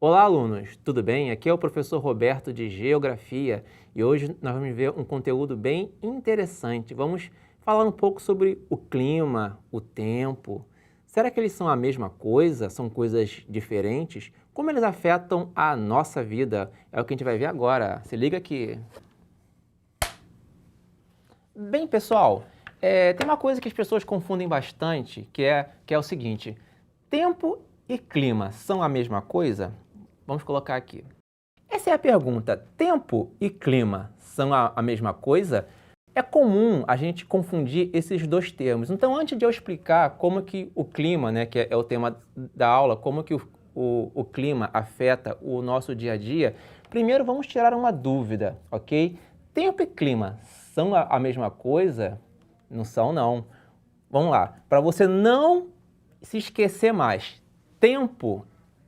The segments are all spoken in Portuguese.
Olá, alunos! Tudo bem? Aqui é o professor Roberto de Geografia e hoje nós vamos ver um conteúdo bem interessante. Vamos falar um pouco sobre o clima, o tempo. Será que eles são a mesma coisa? São coisas diferentes? Como eles afetam a nossa vida? É o que a gente vai ver agora. Se liga aqui! Bem, pessoal, tem uma coisa que as pessoas confundem bastante, que é o seguinte: tempo e clima são a mesma coisa? Vamos colocar aqui. Essa é a pergunta. Tempo e clima são a mesma coisa? É comum a gente confundir esses dois termos. Então, antes de eu explicar como que o clima, né, que é o tema da aula, como que o clima afeta o nosso dia a dia, primeiro vamos tirar uma dúvida, ok? Tempo e clima são a mesma coisa? Não são, não. Vamos lá. Para você não se esquecer mais, tempo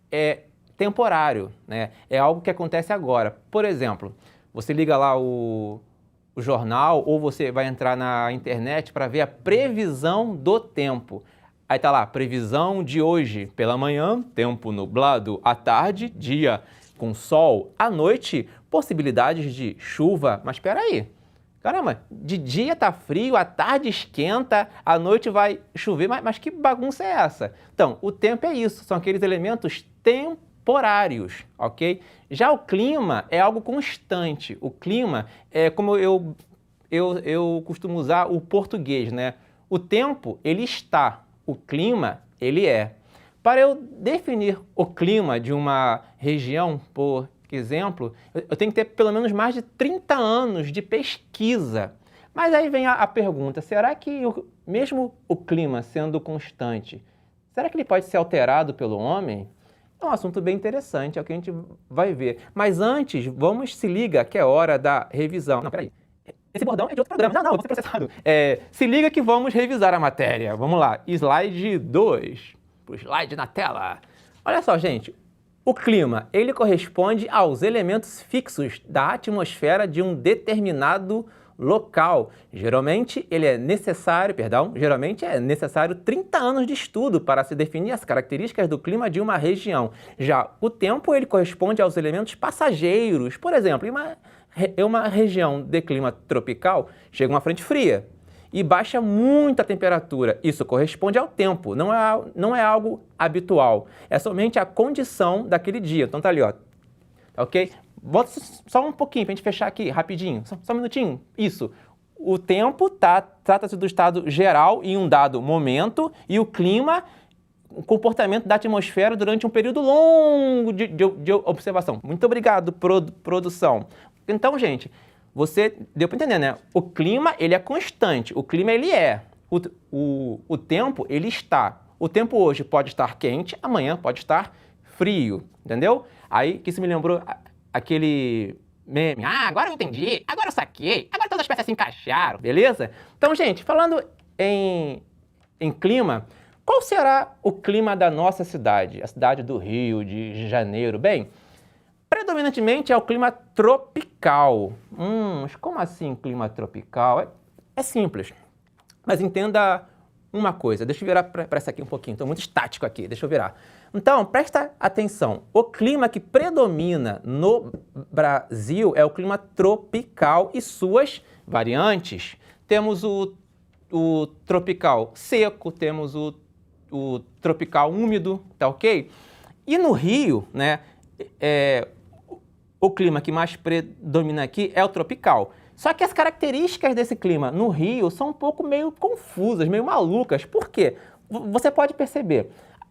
é temporário, né? É algo que acontece agora. Por exemplo, você liga lá o jornal ou você vai entrar na internet para ver a previsão do tempo. Aí tá lá, previsão de hoje, pela manhã, tempo nublado, à tarde, dia com sol, à noite, possibilidades de chuva. Mas espera aí, caramba, de dia tá frio, à tarde esquenta, à noite vai chover, mas que bagunça é essa? Então, o tempo é isso, são aqueles elementos temporários, ok? Já o clima é algo constante. O clima é como eu costumo usar o português, né? O tempo, ele está, o clima, ele é. Para eu definir o clima de uma região, por exemplo, eu tenho que ter pelo menos mais de 30 anos de pesquisa. Mas aí vem a pergunta, será que mesmo o clima sendo constante, será que ele pode ser alterado pelo homem? É um assunto bem interessante, é o que a gente vai ver. Mas antes, se liga que é hora da revisão. Não, peraí. Esse bordão é de outro programa. Não, eu vou ser processado. Se liga que vamos revisar a matéria. Vamos lá, slide 2. Pro slide na tela. Olha só, gente. O clima, ele corresponde aos elementos fixos da atmosfera de um determinado local. Geralmente é necessário 30 anos de estudo para se definir as características do clima de uma região. Já o tempo, ele corresponde aos elementos passageiros. Por exemplo, em uma região de clima tropical, chega uma frente fria e baixa muito a temperatura. Isso corresponde ao tempo, não é algo habitual. É somente a condição daquele dia. Então tá ali, ó. Ok? Volta só um pouquinho para a gente fechar aqui, rapidinho. Só um minutinho. Isso. O tempo trata-se do estado geral em um dado momento e o clima, o comportamento da atmosfera durante um período longo de observação. Muito obrigado, produção. Então, gente, você deu para entender, né? O clima, ele é constante. O clima, ele é. O tempo, ele está. O tempo hoje pode estar quente, amanhã pode estar frio, entendeu? Aí que isso me lembrou aquele meme. Ah, agora eu entendi, agora eu saquei, agora todas as peças se encaixaram, beleza? Então, gente, falando em clima, qual será o clima da nossa cidade? A cidade do Rio de Janeiro? Bem, predominantemente é o clima tropical. Mas como assim clima tropical? É simples, mas entenda uma coisa. Deixa eu virar para essa aqui um pouquinho, estou muito estático aqui, deixa eu virar. Então, presta atenção, o clima que predomina no Brasil é o clima tropical e suas variantes. Temos o tropical seco, temos o tropical úmido, tá ok? E no Rio, né, o clima que mais predomina aqui é o tropical. Só que as características desse clima no Rio são um pouco meio confusas, meio malucas. Por quê? Você pode perceber.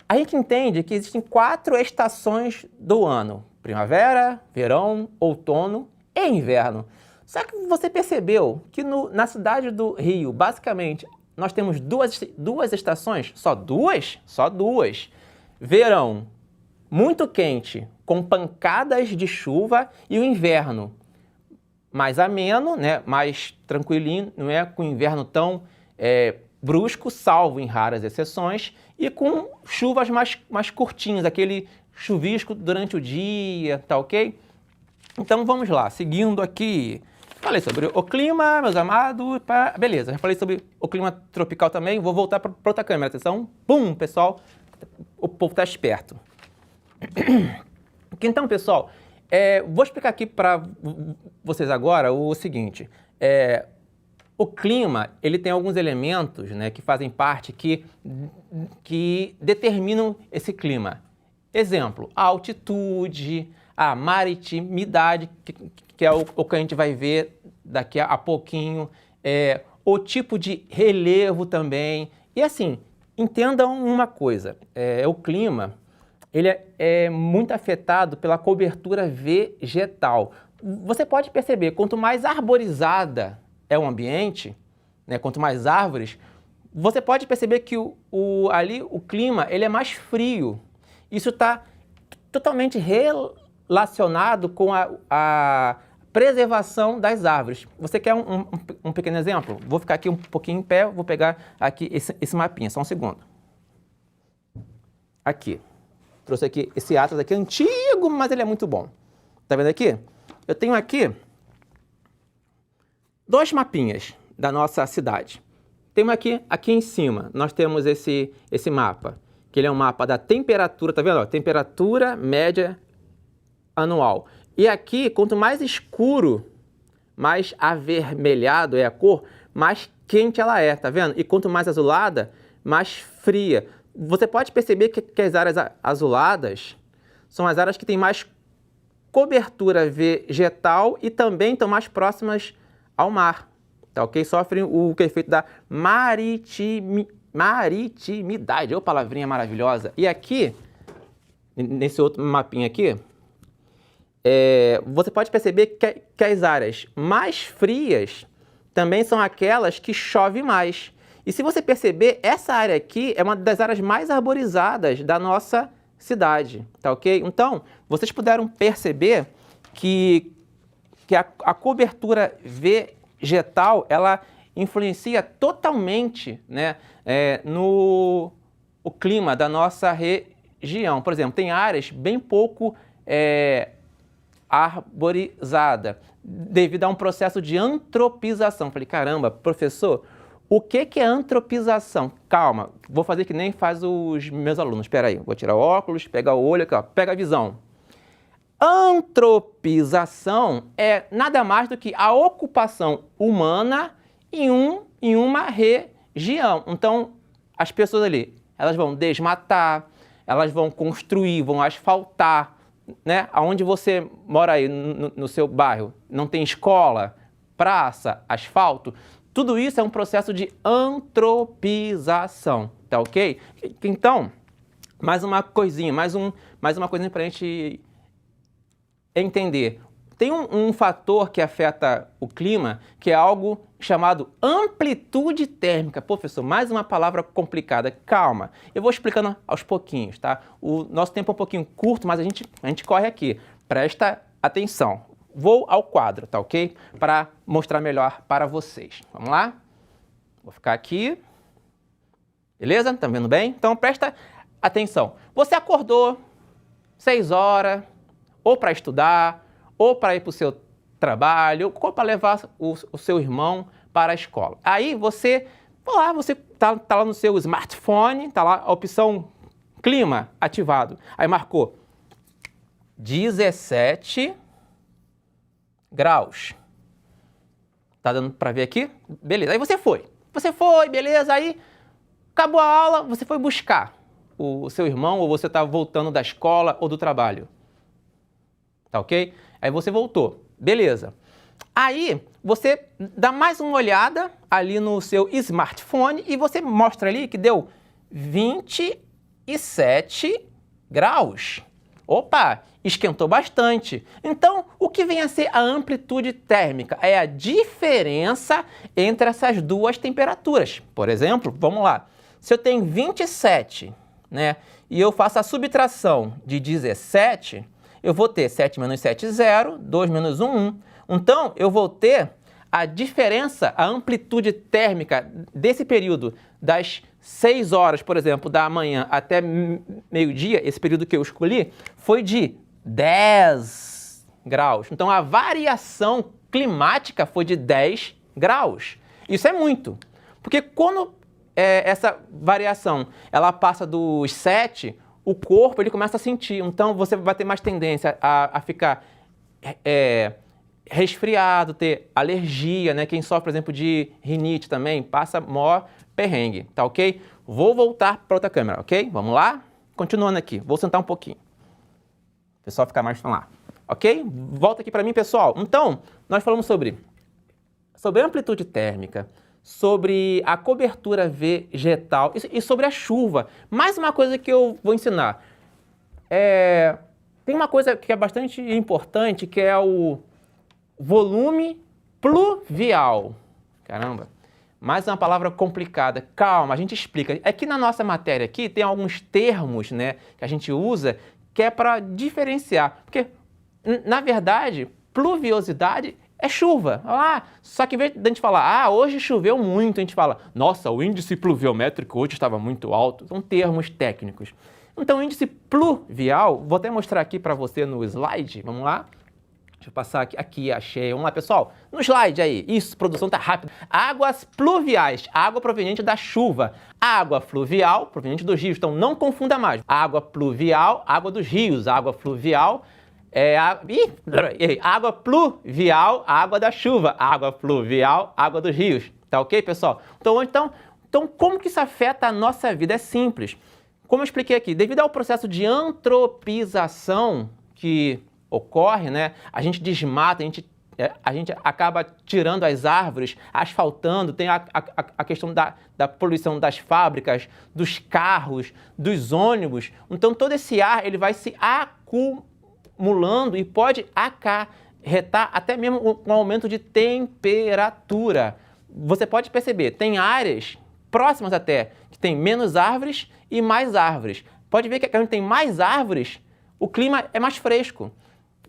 A gente entende que existem 4 estações do ano: primavera, verão, outono e inverno. Só que você percebeu que na cidade do Rio, basicamente, nós temos duas estações? Só duas? Só duas. Verão, muito quente, com pancadas de chuva, e o inverno, mais ameno, né, mais tranquilinho, não é com inverno tão brusco, salvo em raras exceções, e com chuvas mais curtinhas, aquele chuvisco durante o dia, tá ok? Então vamos lá, seguindo aqui. Falei sobre o clima, meus amados, beleza, já falei sobre o clima tropical também, vou voltar para outra câmera, atenção, pum, pessoal, o povo tá esperto. Então, pessoal, vou explicar aqui para vocês agora o seguinte. O clima, ele tem alguns elementos, né, que fazem parte, que determinam esse clima. Exemplo, a altitude, a maritimidade, que é o que a gente vai ver daqui a pouquinho, o tipo de relevo também. E assim, entendam uma coisa, o clima, ele é muito afetado pela cobertura vegetal. Você pode perceber, quanto mais arborizada é o ambiente, né, quanto mais árvores, você pode perceber que ali o clima ele é mais frio. Isso está totalmente relacionado com a preservação das árvores. Você quer um pequeno exemplo? Vou ficar aqui um pouquinho em pé, vou pegar aqui esse mapinha, só um segundo. Aqui. Trouxe aqui esse atlas aqui, antigo, mas ele é muito bom. Tá vendo aqui? Eu tenho aqui 2 mapinhas da nossa cidade. Temos aqui em cima, nós temos esse mapa, que ele é um mapa da temperatura, tá vendo? Ó, temperatura média anual. E aqui, quanto mais escuro, mais avermelhado é a cor, mais quente ela é, tá vendo? E quanto mais azulada, mais fria. Você pode perceber que as áreas azuladas são as áreas que têm mais cobertura vegetal e também estão mais próximas ao mar, tá ok? Sofrem o efeito da maritimidade, ô palavrinha maravilhosa. E aqui, nesse outro mapinha aqui, você pode perceber que as áreas mais frias também são aquelas que chove mais. E se você perceber, essa área aqui é uma das áreas mais arborizadas da nossa cidade, tá ok? Então, vocês puderam perceber que a cobertura vegetal, ela influencia totalmente, né, no clima da nossa região. Por exemplo, tem áreas bem pouco arborizadas, devido a um processo de antropização. Falei, caramba, professor, o que é antropização? Calma, vou fazer que nem faz os meus alunos. Espera aí, vou tirar o óculos, pegar o olho aqui, ó, pega a visão. Antropização é nada mais do que a ocupação humana em uma região. Então, as pessoas ali, elas vão desmatar, elas vão construir, vão asfaltar, né? Aonde você mora aí no seu bairro, não tem escola, praça, asfalto. Tudo isso é um processo de antropização, tá ok? Então, mais uma coisinha, mais uma coisinha para a gente entender. Tem um fator que afeta o clima, que é algo chamado amplitude térmica. Pô, professor, mais uma palavra complicada. Calma, eu vou explicando aos pouquinhos, tá? O nosso tempo é um pouquinho curto, mas a gente corre aqui. Presta atenção. Vou ao quadro, tá ok? Para mostrar melhor para vocês. Vamos lá? Vou ficar aqui. Beleza? Tá vendo bem? Então presta atenção. Você acordou 6 horas, ou para estudar, ou para ir para o seu trabalho, ou para levar o seu irmão para a escola. Aí você tá lá no seu smartphone, tá lá a opção clima ativado. Aí marcou 17 graus. Tá dando para ver aqui? Beleza. Aí você foi, beleza. Aí acabou a aula, você foi buscar o seu irmão, ou você tá voltando da escola ou do trabalho. Tá ok? Aí você voltou. Beleza. Aí você dá mais uma olhada ali no seu smartphone e você mostra ali que deu 27 graus. Opa, esquentou bastante. Então, o que vem a ser a amplitude térmica? É a diferença entre essas duas temperaturas. Por exemplo, vamos lá. Se eu tenho 27, né, e eu faço a subtração de 17, eu vou ter 7 menos 7, 0, 2 menos 1, 1. Então, eu vou ter a diferença, a amplitude térmica desse período das 6 horas, por exemplo, da manhã até meio-dia, esse período que eu escolhi, foi de 10 graus. Então, a variação climática foi de 10 graus. Isso é muito, porque quando essa variação ela passa dos 7, o corpo ele começa a sentir. Então você vai ter mais tendência a ficar resfriado, ter alergia, né? Quem sofre, por exemplo, de rinite também, passa maior perrengue, tá ok? Vou voltar para outra câmera, ok? Vamos lá? Continuando aqui, vou sentar um pouquinho. O pessoal fica mais lá, ok? Volta aqui para mim, pessoal. Então, nós falamos sobre amplitude térmica, sobre a cobertura vegetal e sobre a chuva. Mais uma coisa que eu vou ensinar. Tem uma coisa que é bastante importante, que é o volume pluvial. Caramba, mais uma palavra complicada. Calma, a gente explica. Aqui na nossa matéria aqui tem alguns termos, né, que a gente usa que é para diferenciar. Porque, na verdade, pluviosidade é chuva. Só que em vez de a gente falar, hoje choveu muito, a gente fala, nossa, o índice pluviométrico hoje estava muito alto. São termos técnicos. Então, o índice pluvial, vou até mostrar aqui para você no slide, vamos lá. Deixa eu passar aqui, achei. Vamos lá, pessoal. No slide aí. Isso, produção tá rápida. Águas pluviais, água proveniente da chuva. Água fluvial, proveniente dos rios. Então, não confunda mais. Água pluvial, água dos rios. Água fluvial água pluvial, água da chuva. Água fluvial, água dos rios. Tá ok, pessoal? Então, como que isso afeta a nossa vida? É simples. Como eu expliquei aqui, devido ao processo de antropização que ocorre, né? A gente desmata, a gente acaba tirando as árvores, asfaltando, tem a questão da poluição das fábricas, dos carros, dos ônibus. Então, todo esse ar ele vai se acumulando e pode acarretar até mesmo um aumento de temperatura. Você pode perceber, tem áreas próximas até que tem menos árvores e mais árvores. Pode ver que onde tem mais árvores, o clima é mais fresco.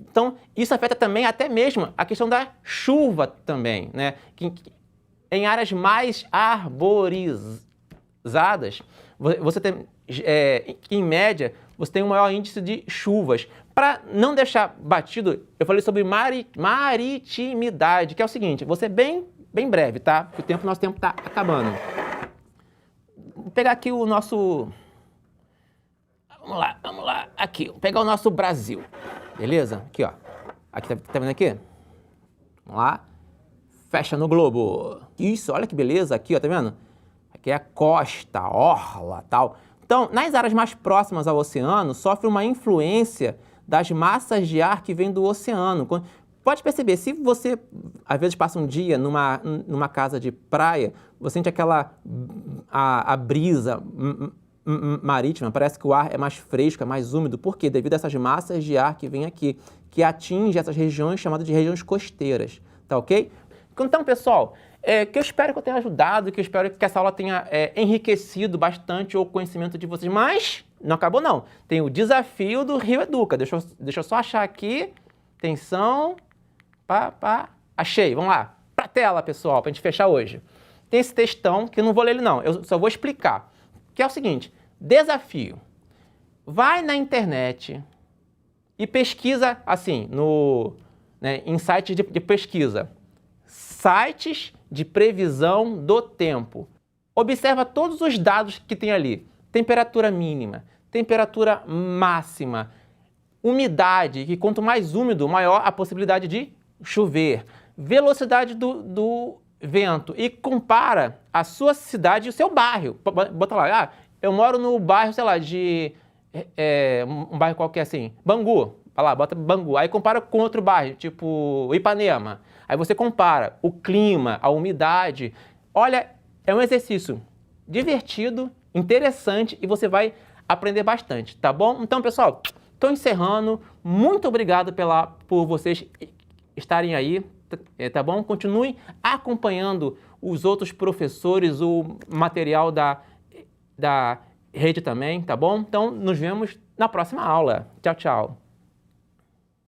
Então, isso afeta também até mesmo a questão da chuva também, né? Em áreas mais arborizadas, você tem, em média, você tem um maior índice de chuvas. Para não deixar batido, eu falei sobre maritimidade, que é o seguinte, vou ser bem breve, tá? Porque nosso tempo está acabando. Vou pegar aqui o nosso... Vamos lá, aqui, vou pegar o nosso Brasil. Beleza? Aqui, ó. Aqui, tá vendo aqui? Vamos lá. Fecha no globo. Isso, olha que beleza aqui, ó, tá vendo? Aqui é a costa, orla, tal. Então, nas áreas mais próximas ao oceano, sofre uma influência das massas de ar que vem do oceano. Pode perceber, se você, às vezes, passa um dia numa casa de praia, você sente a brisa marítima, parece que o ar é mais fresco, é mais úmido. Por quê? Devido a essas massas de ar que vêm aqui, que atingem essas regiões chamadas de regiões costeiras, tá ok? Então, pessoal, que eu espero que eu tenha ajudado, que eu espero que essa aula tenha enriquecido bastante o conhecimento de vocês, mas não acabou não. Tem o desafio do Rio Educa. Deixa eu só achar aqui. Atenção. Achei. Vamos lá. Pra tela, pessoal, pra gente fechar hoje. Tem esse textão, que eu não vou ler ele não, eu só vou explicar. Que é o seguinte, desafio. Vai na internet e pesquisa, assim, em sites de pesquisa. Sites de previsão do tempo. Observa todos os dados que tem ali. Temperatura mínima, temperatura máxima, umidade, que quanto mais úmido, maior a possibilidade de chover. Velocidade do vento e compara a sua cidade e o seu bairro. Bota lá, eu moro no bairro, sei lá, um bairro qualquer assim, Bangu. Olha lá, bota Bangu. Aí compara com outro bairro, tipo Ipanema. Aí você compara o clima, a umidade. Olha, é um exercício divertido, interessante e você vai aprender bastante, tá bom? Então, pessoal, estou encerrando. Muito obrigado por vocês estarem aí. Tá bom? Continue acompanhando os outros professores, o material da rede também, tá bom? Então, nos vemos na próxima aula. Tchau, tchau.